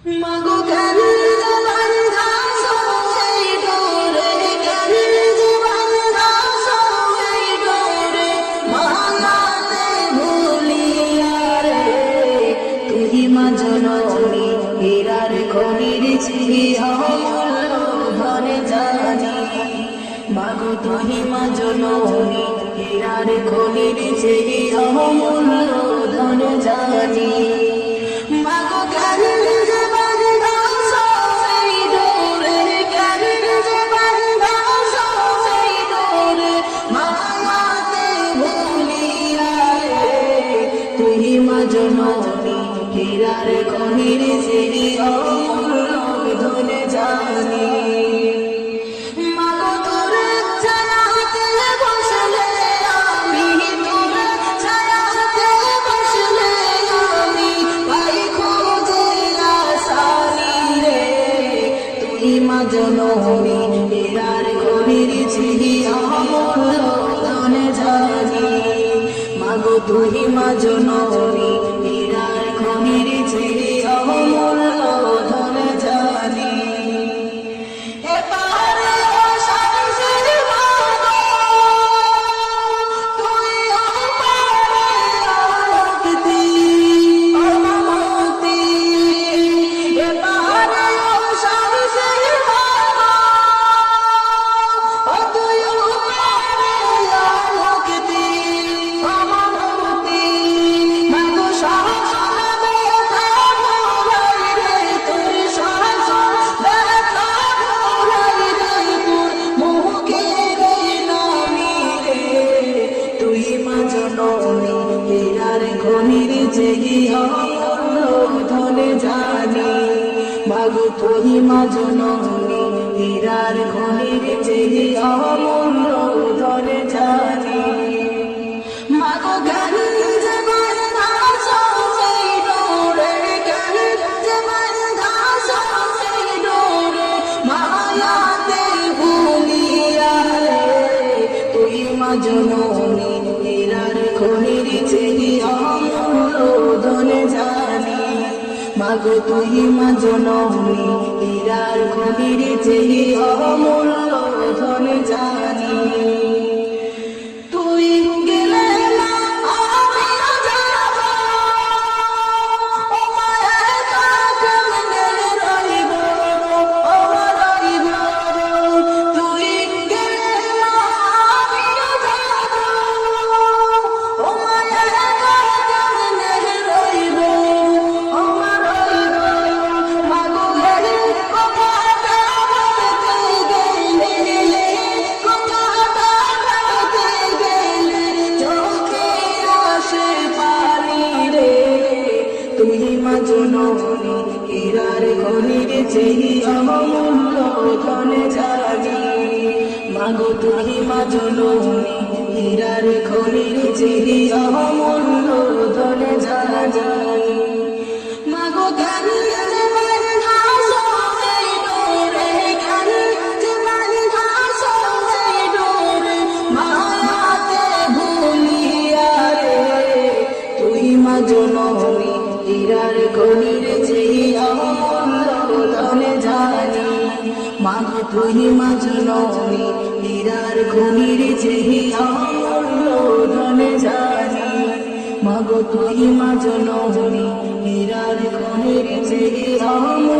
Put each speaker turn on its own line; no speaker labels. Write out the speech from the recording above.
মাগো কেন যে বান্ধাছো এই ডোরে, কেন যে বান্ধাছো এই ডোরে, মায়াতে ভুলিয়া রে। তুই মা জননী হীরার খনির চিহি অমূল্য ধনে জানি। মাগো তুই মা জননী হীরার খনির চিহি অমূল্য ধনে জানি। মাগো কেন যে বান্ধাছো এই ডোরে, কেন যে বান্ধাছো এই ডোরে, মায়াতে ভুলিয়া রে। তুই মা জননী হীরার খনির চিহি অমূল্য ধনে জানি। মাগো তোর ছায়াতে বসলে আমি, তোর ছায়াতে বসলে আমি পাই খোঁজে আসানি রে। তুই মা জননী হীরার খনির চিহি অমূল্য ধনে জানি। মাগো তুই মা জননী হীরার খনির চিহি অমূল্য ধনে জানি। এপারে শামসের মাগো তুই ওপারে আলোকতি অমতি। এপারে শামসের মাগো তুই ওপারে আলোকতি অমতি। মাগো শাসন ব্যথা ভোলাই রে, তোর শাসন ব্যথা ভোলাই রে, তোর মুখের নামি রে। তুই মা জননী হীরার খনির চিহি অমূল্য ধনে জানি। মাগো তুই মা জননী হীরার খনির চিহি অমূল্য ধনে জানি। মাগো কেন যে বান্ধাছো এই ডোরে, কেন যে বান্ধাছো এই ডোরে, মায়াতে ভুলিয়া রে। তুই মা জননী হীরার খনির চিহি অমূল্য ধনে জানি। মাগো তুই মা জননী হীরার খনির চিহি অমূল্য ধনে জানি। তুই গেলে না আমিও যাব, ও মায়া একা কেমনে রহিব, ও রহিব। তুই গেলে না আমিও যাব, ও মায়া একা কেমনে রহিব, ও রহিব। মাগো গেলে কথাটা বলতে গেলে, কথাটা বলতে গেলে চোখে আসে পানি রে। তুই মা জননী হীরার খনির চিহি অমূল্য ধনে জানি। মাগো তুই মা জননী হীরার খনির চিহি অমূল্য ধনে জানি। মাগো কেন যে বান্ধাছো এই ডোরে, কেন যে বান্ধাছো এই ডোরে, মায়াতে ভুলিয়া রে। তুই মা জননী হীরার খনির চিহি অমূল্য ধনে জানি। মাগো তুই মা জননী হীরার খনির চিহি অমূল্য ধনে জানি। মাগো তুই মা জননী হীরার খনির চিহি অমূল্য